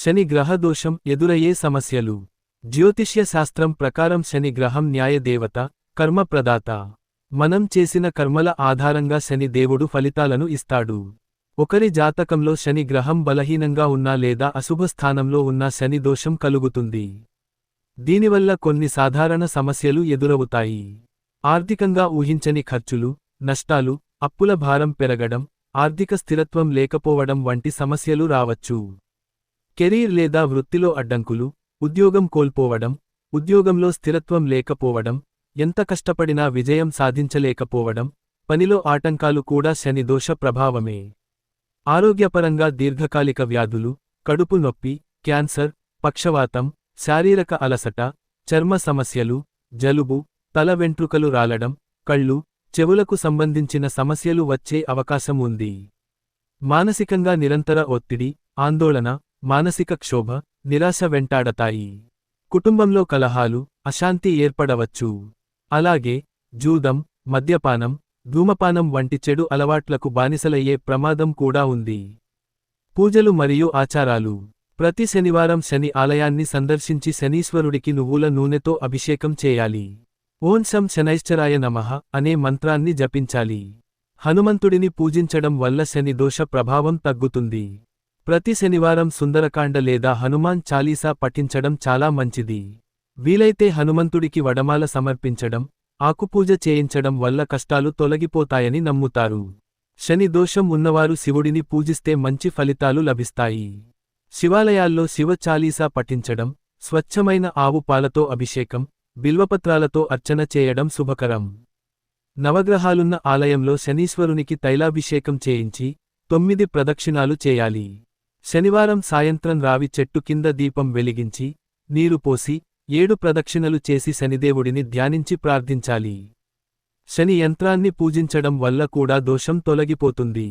శని గ్రహ దోషం ఎదురయ్యే సమస్యలు. జ్యోతిష్య శాస్త్రం ప్రకారం శని గ్రహం న్యాయదేవత, కర్మప్రదాత. మనం చేసిన కర్మల ఆధారంగా శని దేవుడు ఫలితాలను ఇస్తాడు. ఒకరి జాతకంలో శని గ్రహం బలహీనంగా ఉన్నా లేదా అశుభ స్థానంలో ఉన్నా శని దోషం కలుగుతుంది. దీనివల్ల కొన్ని సాధారణ సమస్యలు ఎదురవుతాయి. ఆర్థికంగా ఊహించని ఖర్చులు, నష్టాలు, అప్పుల భారం పెరగడం, ఆర్థిక స్థిరత్వం లేకపోవడం వంటి సమస్యలు రావచ్చు. కెరీర్ లేదా వృత్తిలో అడ్డంకులు, ఉద్యోగం కోల్పోవడం, ఉద్యోగంలో స్థిరత్వం లేకపోవడం, ఎంత కష్టపడినా విజయం సాధించలేకపోవడం, పనిలో ఆటంకాలు కూడా శని దోష ప్రభావమే. ఆరోగ్యపరంగా దీర్ఘకాలిక వ్యాధులు, కడుపు నొప్పి, క్యాన్సర్, పక్షవాతం, శారీరక అలసట, చర్మ సమస్యలు, జలుబు, తల వెంట్రుకలు రాలడం, కళ్ళు, చెవులకు సంబంధించిన సమస్యలు వచ్చే అవకాశం ఉంది. మానసికంగా నిరంతర ఒత్తిడి, ఆందోళన, మానసిక క్షోభ, నిరాశ వెంటాడతాయి. కుటుంబంలో కలహాలు, అశాంతి ఏర్పడవచ్చు. అలాగే జూదం, మద్యపానం, ధూమపానం వంటి చెడు అలవాట్లకు బానిసలయ్యే ప్రమాదం కూడా ఉంది. పూజలు మరియు ఆచారాలు. ప్రతి శనివారం శని ఆలయాన్ని సందర్శించి శనీశ్వరుడికి నువ్వుల నూనెతో అభిషేకం చేయాలి. ఓం శం శనైశ్చరాయ నమః అనే మంత్రాన్ని జపించాలి. హనుమంతుడిని పూజించడం వల్ల శని దోష ప్రభావం తగ్గుతుంది. ప్రతి శనివారం సుందరకాండ లేదా హనుమాన్ చాలీసా పఠించడం చాలా మంచిది. వీలైతే హనుమంతుడికి వడమాల సమర్పించడం, ఆకుపూజ చేయించడం వల్ల కష్టాలు తొలగిపోతాయని నమ్ముతారు. శని దోషం ఉన్నవారు శివుడిని పూజిస్తే మంచి ఫలితాలు లభిస్తాయి. శివాలయాల్లో శివ చాలీసా పఠించడం, స్వచ్ఛమైన ఆవు పాలతో అభిషేకం, బిల్వపత్రాలతో అర్చన చేయడం శుభకరం. నవగ్రహాలున్న ఆలయంలో శనీశ్వరునికి తైలాభిషేకం చేయించి 9 ప్రదక్షిణాలు చేయాలి. శనివారం సాయంత్రం రావి చెట్టు కింద దీపం వెలిగించి, నీరు పోసి 7 ప్రదక్షిణలు చేసి శనిదేవుడిని ధ్యానించి ప్రార్థించాలి. శని యంత్రాన్ని పూజించడం వల్ల కూడా దోషం తొలగిపోతుంది.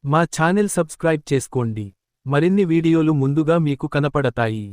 మా ఛానెల్ సబ్స్క్రైబ్ చేసుకోండి. మరిన్ని వీడియోలు ముందుగా మీకు కనపడతాయి.